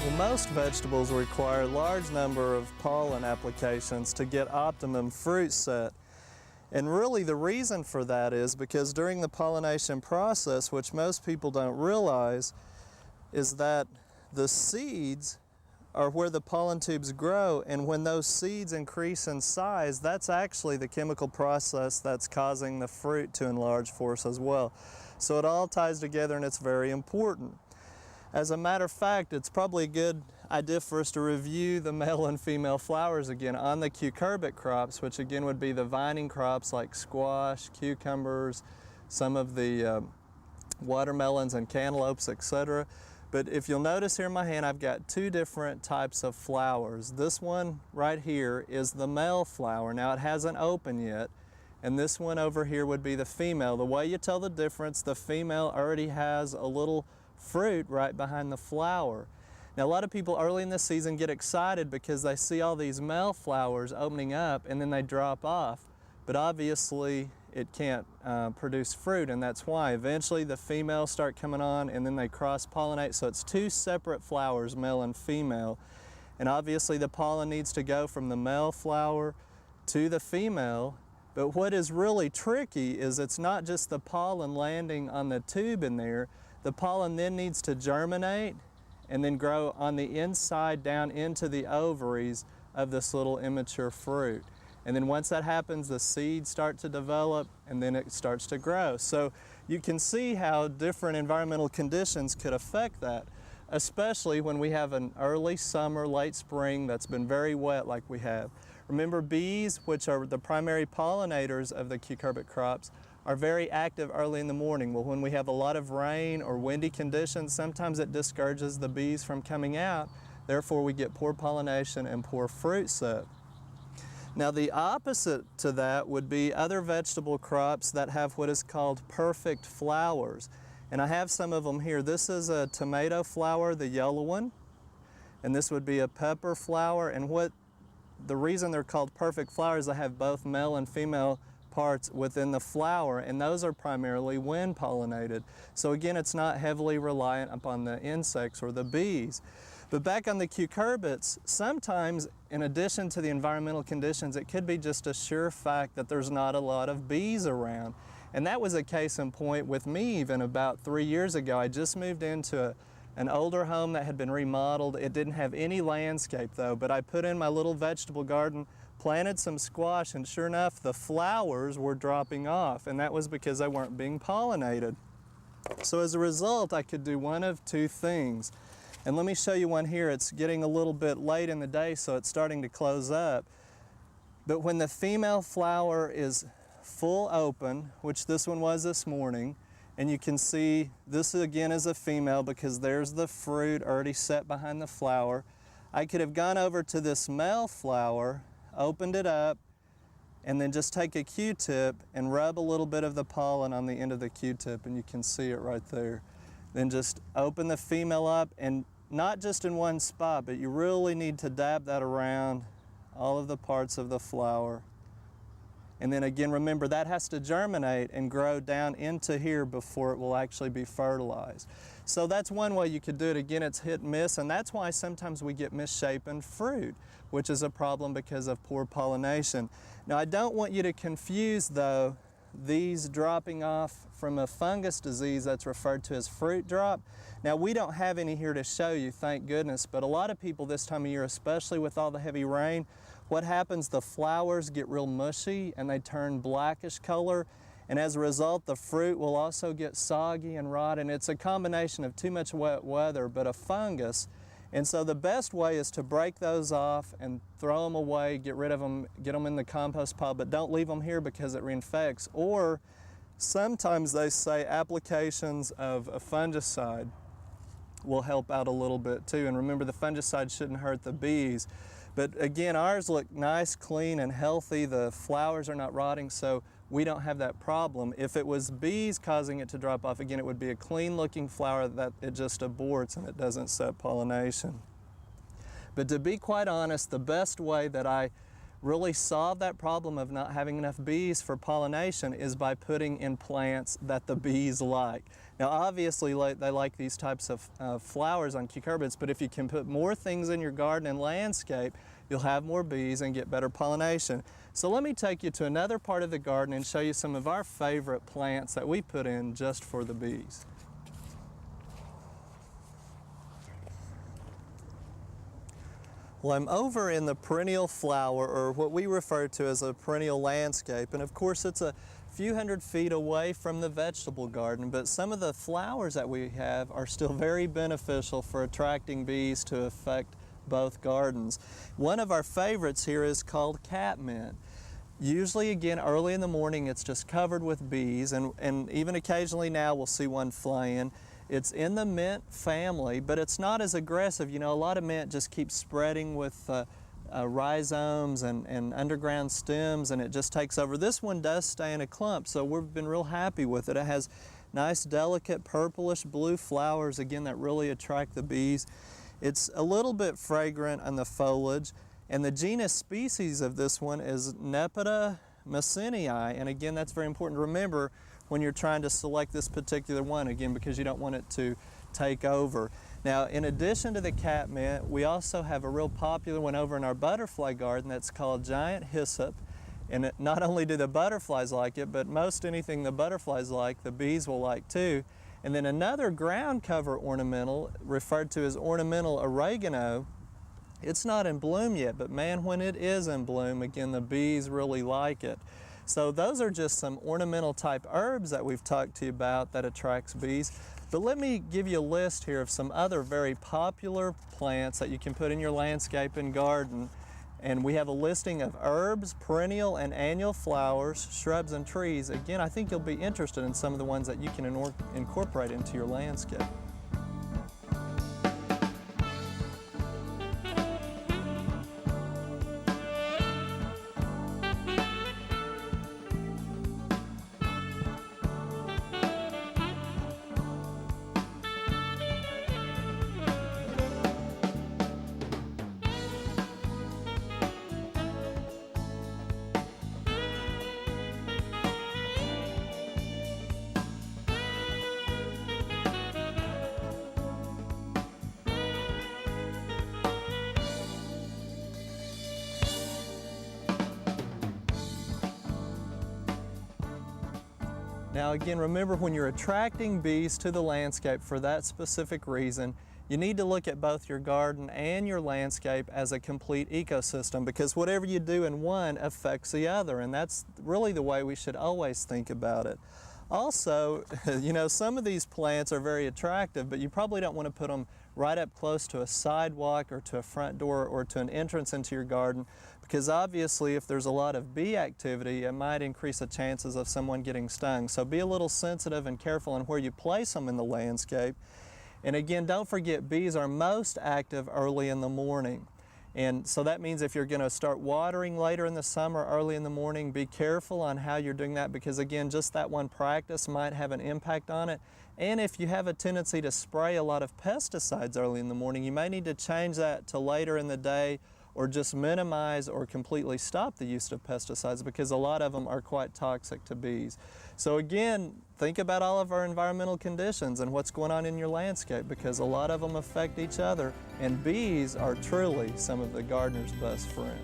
Well, most vegetables require a large number of pollen applications to get optimum fruit set. And really the reason for that is because during the pollination process, which most people don't realize, is that the seeds are where the pollen tubes grow, and when those seeds increase in size, that's actually the chemical process that's causing the fruit to enlarge for us as well. So it all ties together and it's very important. As a matter of fact, it's probably a good idea for us to review the male and female flowers again on the cucurbit crops, which again would be the vining crops like squash, cucumbers, some of the watermelons and cantaloupes, etc. But if you'll notice here in my hand, I've got two different types of flowers. This one right here is the male flower. Now it hasn't opened yet, and this one over here would be the female. The way you tell the difference, the female already has a little fruit right behind the flower. Now a lot of people early in the season get excited because they see all these male flowers opening up and then they drop off. But obviously it can't produce fruit, and that's why. Eventually the females start coming on and then they cross-pollinate, so it's two separate flowers, male and female. And obviously the pollen needs to go from the male flower to the female. But what is really tricky is it's not just the pollen landing on the tube in there. The pollen then needs to germinate and then grow on the inside down into the ovaries of this little immature fruit. And then once that happens, the seeds start to develop and then it starts to grow. So you can see how different environmental conditions could affect that, especially when we have an early summer, late spring that's been very wet like we have. Remember, bees, which are the primary pollinators of the cucurbit crops, are very active early in the morning. Well, when we have a lot of rain or windy conditions, sometimes it discourages the bees from coming out. Therefore, we get poor pollination and poor fruit set. Now, the opposite to that would be other vegetable crops that have what is called perfect flowers. And I have some of them here. This is a tomato flower, the yellow one. And this would be a pepper flower. And the reason they're called perfect flowers, they have both male and female parts within the flower, and those are primarily wind pollinated. So again, it's not heavily reliant upon the insects or the bees. But back on the cucurbits, sometimes in addition to the environmental conditions, it could be just a sure fact that there's not a lot of bees around. And that was a case in point with me even about 3 years ago. I just moved into an older home that had been remodeled. It didn't have any landscape though, but I put in my little vegetable garden, planted some squash, and sure enough, the flowers were dropping off, and that was because they weren't being pollinated. So as a result, I could do one of two things. And let me show you one here. It's getting a little bit late in the day, so it's starting to close up. But when the female flower is full open, which this one was this morning, and you can see this again is a female because there's the fruit already set behind the flower. I could have gone over to this male flower, opened it up, and then just take a Q-tip and rub a little bit of the pollen on the end of the Q-tip, and you can see it right there. Then just open the female up, and not just in one spot, but you really need to dab that around all of the parts of the flower. And then again, remember, that has to germinate and grow down into here before it will actually be fertilized. So that's one way you could do it. Again, it's hit and miss, and that's why sometimes we get misshapen fruit, which is a problem because of poor pollination. Now, I don't want you to confuse, though, these dropping off from a fungus disease that's referred to as fruit drop. Now, we don't have any here to show you, thank goodness, but a lot of people this time of year, especially with all the heavy rain, what happens, the flowers get real mushy and they turn blackish color, and as a result the fruit will also get soggy and rot, and it's a combination of too much wet weather but a fungus. And so the best way is to break those off and throw them away, get rid of them, get them in the compost pile, but don't leave them here because it reinfects. Or sometimes they say applications of a fungicide will help out a little bit too. And remember, the fungicide shouldn't hurt the bees. But again, ours look nice, clean, and healthy. The flowers are not rotting, so we don't have that problem. If it was bees causing it to drop off, again, it would be a clean-looking flower that it just aborts and it doesn't set pollination. But to be quite honest, the best way that I really solve that problem of not having enough bees for pollination is by putting in plants that the bees like. Now obviously they like these types of flowers on cucurbits, but if you can put more things in your garden and landscape, you'll have more bees and get better pollination. So let me take you to another part of the garden and show you some of our favorite plants that we put in just for the bees. Well, I'm over in the perennial flower, or what we refer to as a perennial landscape, and of course it's a few hundred feet away from the vegetable garden, but some of the flowers that we have are still very beneficial for attracting bees to affect both gardens. One of our favorites here is called catmint. Usually, again, early in the morning it's just covered with bees, and even occasionally now we'll see one fly in. It's in the mint family, but it's not as aggressive. You know, a lot of mint just keeps spreading with rhizomes and underground stems, and it just takes over. This one does stay in a clump, so we've been real happy with it. It has nice, delicate, purplish blue flowers, again, that really attract the bees. It's a little bit fragrant on the foliage, and the genus species of this one is Nepeta messinii, and again, that's very important to remember when you're trying to select this particular one, again, because you don't want it to take over. Now, in addition to the catmint, we also have a real popular one over in our butterfly garden that's called giant hyssop. And not only do the butterflies like it, but most anything the butterflies like, the bees will like too. And then another ground cover ornamental, referred to as ornamental oregano, it's not in bloom yet, but man, when it is in bloom, again, the bees really like it. So those are just some ornamental type herbs that we've talked to you about that attracts bees. But let me give you a list here of some other very popular plants that you can put in your landscape and garden. And we have a listing of herbs, perennial and annual flowers, shrubs and trees. Again, I think you'll be interested in some of the ones that you can incorporate into your landscape. Now again, remember when you're attracting bees to the landscape for that specific reason, you need to look at both your garden and your landscape as a complete ecosystem, because whatever you do in one affects the other, and that's really the way we should always think about it. Also, you know, some of these plants are very attractive, but you probably don't want to put them right up close to a sidewalk or to a front door or to an entrance into your garden, because obviously if there's a lot of bee activity, it might increase the chances of someone getting stung. So be a little sensitive and careful in where you place them in the landscape. And again, don't forget, bees are most active early in the morning. And so that means if you're going to start watering later in the summer, early in the morning, be careful on how you're doing that, because again, just that one practice might have an impact on it. And if you have a tendency to spray a lot of pesticides early in the morning, you may need to change that to later in the day, or just minimize or completely stop the use of pesticides, because a lot of them are quite toxic to bees. So again, think about all of our environmental conditions and what's going on in your landscape, because a lot of them affect each other, and bees are truly some of the gardener's best friends.